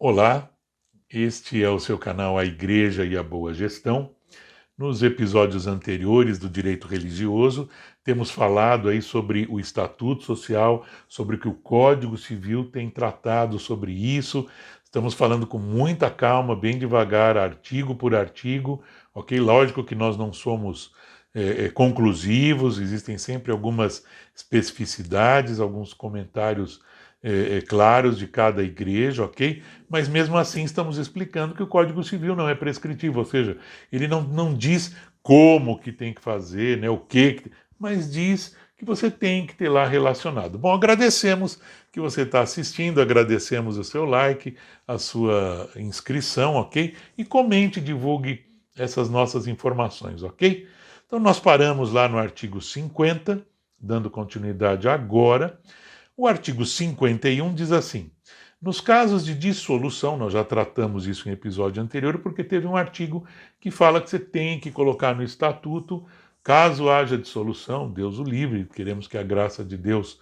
Olá, este é o seu canal A Igreja e a Boa Gestão. Nos episódios anteriores do direito religioso, temos falado aí sobre o Estatuto Social, sobre o que o Código Civil tem tratado sobre isso. Estamos falando com muita calma, bem devagar, artigo por artigo, ok? Lógico que nós não somos conclusivos, existem sempre algumas especificidades, alguns comentários claros de cada igreja, ok? Mas mesmo assim estamos explicando que o Código Civil não é prescritivo, ou seja, ele não diz como que tem que fazer, né, o que, mas diz que você tem que ter lá relacionado. Bom, agradecemos que você está assistindo, agradecemos o seu like, a sua inscrição, ok? E comente, divulgue essas nossas informações, ok? Então nós paramos lá no artigo 50, dando continuidade agora. O artigo 51 diz assim: nos casos de dissolução, nós já tratamos isso em episódio anterior, porque teve um artigo que fala que você tem que colocar no estatuto, caso haja dissolução, Deus o livre, queremos que a graça de Deus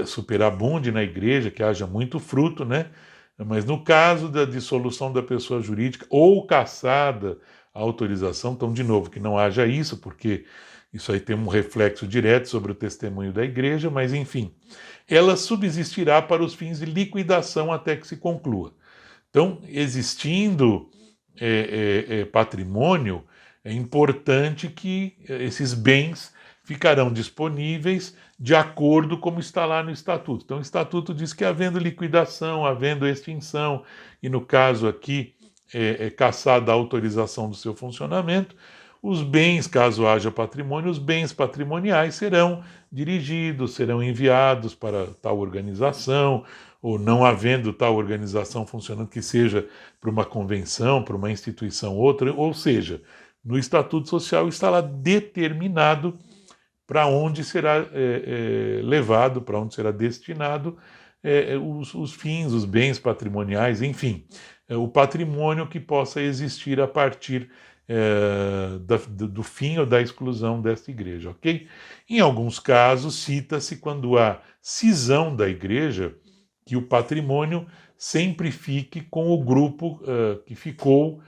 superabunde na igreja, que haja muito fruto, né? Mas no caso da dissolução da pessoa jurídica ou cassada a autorização, então, de novo, que não haja isso, porque isso aí tem um reflexo direto sobre o testemunho da igreja, mas enfim, ela subsistirá para os fins de liquidação até que se conclua. Então, existindo patrimônio, é importante que esses bens ficarão disponíveis de acordo como está lá no Estatuto. Então, o Estatuto diz que havendo liquidação, havendo extinção, e no caso aqui, cassada a autorização do seu funcionamento, os bens, caso haja patrimônio, os bens patrimoniais serão dirigidos, serão enviados para tal organização, ou não havendo tal organização funcionando, que seja para uma convenção, para uma instituição outra, ou seja, no Estatuto Social está lá determinado para onde será levado, para onde será destinado os fins, os bens patrimoniais, enfim, o patrimônio que possa existir a partir do fim ou da exclusão desta igreja, ok? Em alguns casos, cita-se quando há cisão da igreja, que o patrimônio sempre fique com o grupo que ficou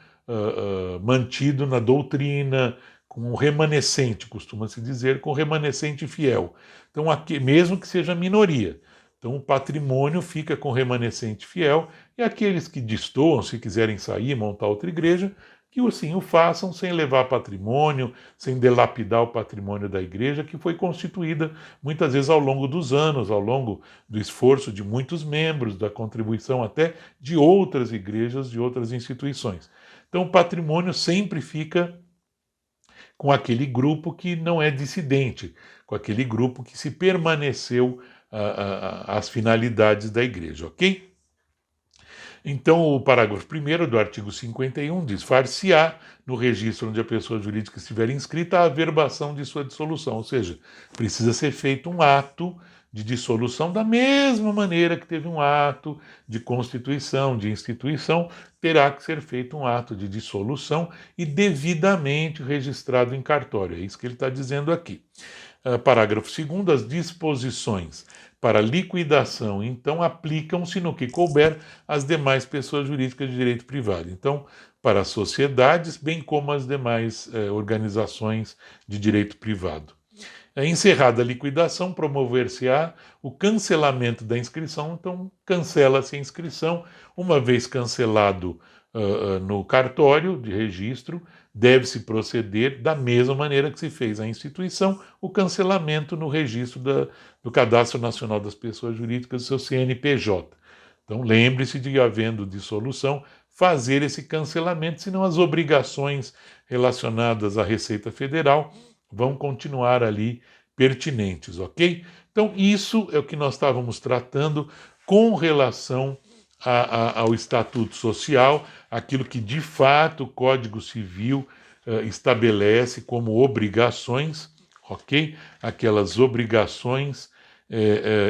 mantido na doutrina, com o remanescente, costuma-se dizer, com o remanescente fiel. Então, aqui, mesmo que seja minoria. Então, o patrimônio fica com o remanescente fiel, e aqueles que destoam, se quiserem sair e montar outra igreja, que assim o façam sem levar patrimônio, sem dilapidar o patrimônio da igreja, que foi constituída muitas vezes ao longo dos anos, ao longo do esforço de muitos membros, da contribuição até de outras igrejas, de outras instituições. Então, o patrimônio sempre fica com aquele grupo que não é dissidente, com aquele grupo que se permaneceu às finalidades da igreja, ok? Então, o parágrafo 1º do artigo 51 diz: far-se-á, no registro onde a pessoa jurídica estiver inscrita, a averbação de sua dissolução, ou seja, precisa ser feito um ato de dissolução da mesma maneira que teve um ato de constituição, de instituição, terá que ser feito um ato de dissolução e devidamente registrado em cartório. É isso que ele está dizendo aqui. Parágrafo 2º, as disposições para liquidação, então, aplicam-se no que couber às demais pessoas jurídicas de direito privado. Então, para as sociedades, bem como as demais organizações de direito privado. Encerrada a liquidação, promover-se-á o cancelamento da inscrição, então cancela-se a inscrição. Uma vez cancelado no cartório de registro, deve-se proceder da mesma maneira que se fez a instituição, o cancelamento no registro do Cadastro Nacional das Pessoas Jurídicas, do seu CNPJ. Então lembre-se de, havendo dissolução, fazer esse cancelamento, senão as obrigações relacionadas à Receita Federal vão continuar ali pertinentes, ok? Então, isso é o que nós estávamos tratando com relação ao Estatuto Social, aquilo que de fato o Código Civil estabelece como obrigações, ok? Aquelas obrigações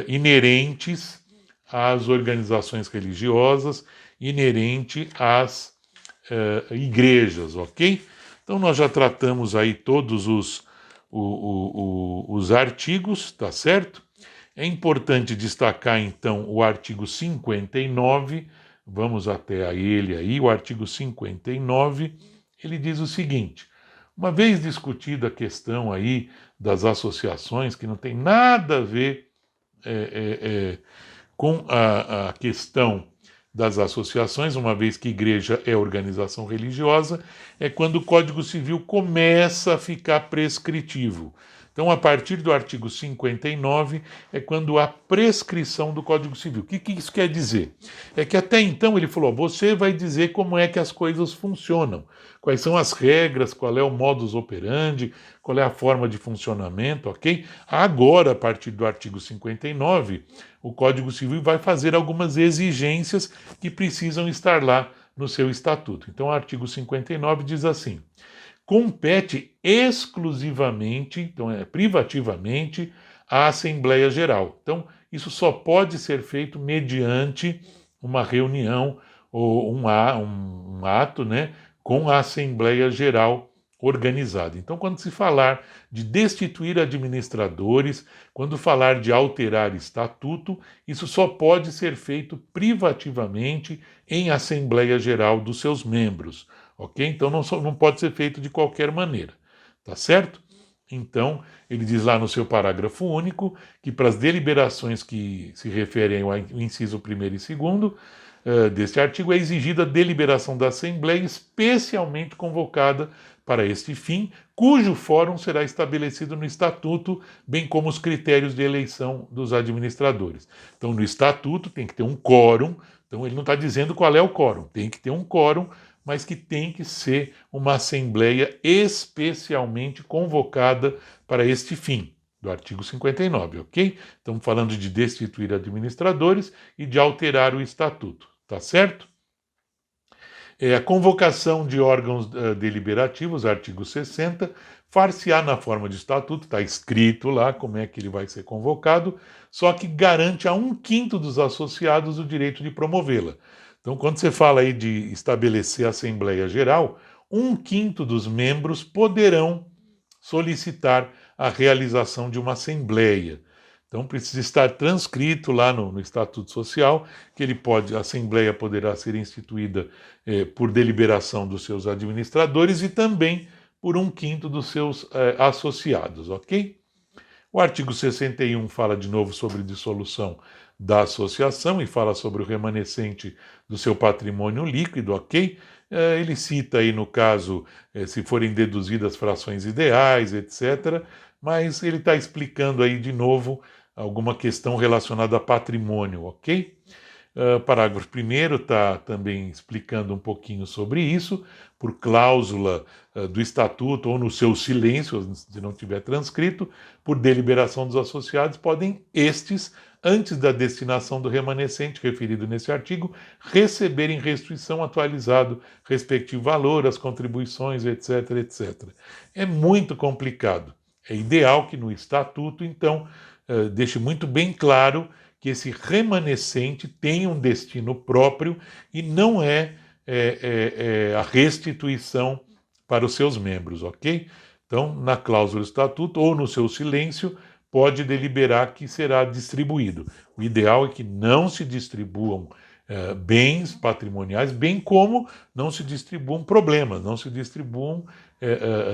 inerentes às organizações religiosas, inerente às igrejas, ok? Então nós já tratamos aí todos os artigos, tá certo? É importante destacar então o artigo 59, vamos até a ele aí, o artigo 59, ele diz o seguinte: uma vez discutida a questão aí das associações, que não tem nada a ver com a questão das associações, uma vez que igreja é organização religiosa, é quando o Código Civil começa a ficar prescritivo. Então, a partir do artigo 59, é quando há prescrição do Código Civil. O que isso quer dizer? É que até então ele falou: você vai dizer como é que as coisas funcionam, quais são as regras, qual é o modus operandi, qual é a forma de funcionamento, ok? Agora, a partir do artigo 59, o Código Civil vai fazer algumas exigências que precisam estar lá no seu estatuto. Então, o artigo 59 diz assim: compete exclusivamente, então privativamente, à Assembleia Geral. Então, isso só pode ser feito mediante uma reunião ou um ato, né, com a Assembleia Geral organizada. Então, quando se falar de destituir administradores, quando falar de alterar estatuto, isso só pode ser feito privativamente em Assembleia Geral dos seus membros. Ok? Então não pode ser feito de qualquer maneira, tá certo? Então, ele diz lá no seu parágrafo único que para as deliberações que se referem ao inciso 1º e 2º deste artigo é exigida a deliberação da Assembleia especialmente convocada para este fim, cujo fórum será estabelecido no Estatuto, bem como os critérios de eleição dos administradores. Então, no Estatuto tem que ter um quórum, então ele não está dizendo qual é o quórum, tem que ter um quórum, mas que tem que ser uma assembleia especialmente convocada para este fim, do artigo 59, ok? Estamos falando de destituir administradores e de alterar o estatuto, tá certo? A convocação de órgãos deliberativos, artigo 60, far-se-á na forma de estatuto, está escrito lá como é que ele vai ser convocado, só que garante a 1/5 dos associados o direito de promovê-la. Então, quando você fala aí de estabelecer a Assembleia Geral, 1/5 dos membros poderão solicitar a realização de uma Assembleia. Então, precisa estar transcrito lá no Estatuto Social que a Assembleia poderá ser instituída por deliberação dos seus administradores e também por 1/5 dos seus associados, ok? O artigo 61 fala de novo sobre dissolução da associação e fala sobre o remanescente do seu patrimônio líquido, ok? Ele cita aí, no caso, se forem deduzidas frações ideais, etc., mas ele está explicando aí de novo alguma questão relacionada a patrimônio, ok? Parágrafo 1º está também explicando um pouquinho sobre isso, por cláusula do estatuto ou no seu silêncio, se não tiver transcrito, por deliberação dos associados, podem estes, antes da destinação do remanescente referido nesse artigo, receberem restituição atualizado respectivo valor, as contribuições, etc, etc. É muito complicado. É ideal que no estatuto, então, deixe muito bem claro que esse remanescente tem um destino próprio e não é a restituição para os seus membros, ok? Então, na cláusula do estatuto ou no seu silêncio, pode deliberar que será distribuído. O ideal é que não se distribuam bens patrimoniais, bem como não se distribuam problemas, não se distribuam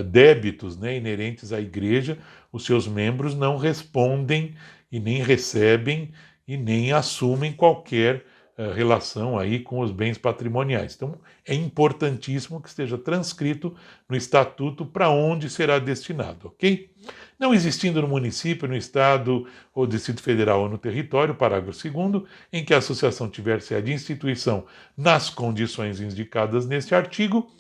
débitos, né, inerentes à igreja. Os seus membros não respondem e nem recebem e nem assumem qualquer relação aí com os bens patrimoniais. Então, é importantíssimo que esteja transcrito no estatuto para onde será destinado, ok? Não existindo no município, no estado ou Distrito Federal ou no território, parágrafo 2º, em que a associação tiver sede de instituição nas condições indicadas neste artigo,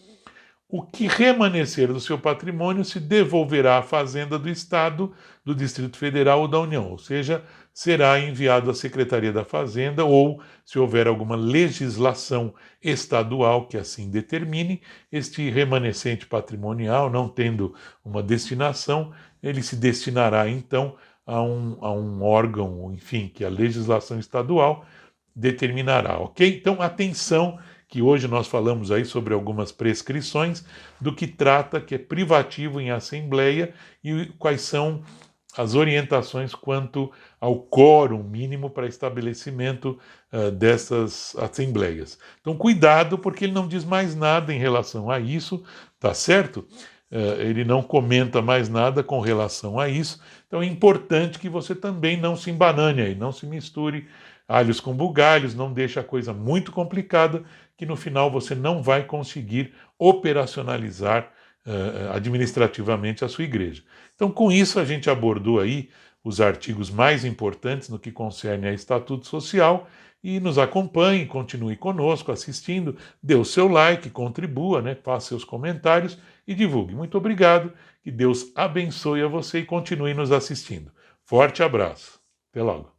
o que remanescer do seu patrimônio se devolverá à Fazenda do Estado, do Distrito Federal ou da União, ou seja, será enviado à Secretaria da Fazenda ou, se houver alguma legislação estadual que assim determine, este remanescente patrimonial, não tendo uma destinação, ele se destinará então a um órgão, enfim, que a legislação estadual determinará, ok? Então, atenção, que hoje nós falamos aí sobre algumas prescrições do que trata, que é privativo em assembleia e quais são as orientações quanto ao quórum mínimo para estabelecimento dessas assembleias. Então, cuidado, porque ele não diz mais nada em relação a isso, tá certo? Ele não comenta mais nada com relação a isso. Então, é importante que você também não se embanane aí, não se misture alhos com bugalhos, não deixe a coisa muito complicada, que no final você não vai conseguir operacionalizar administrativamente a sua igreja. Então, com isso, a gente abordou aí os artigos mais importantes no que concerne a estatuto social e nos acompanhe, continue conosco assistindo, dê o seu like, contribua, né, faça seus comentários e divulgue. Muito obrigado, que Deus abençoe a você e continue nos assistindo. Forte abraço. Até logo.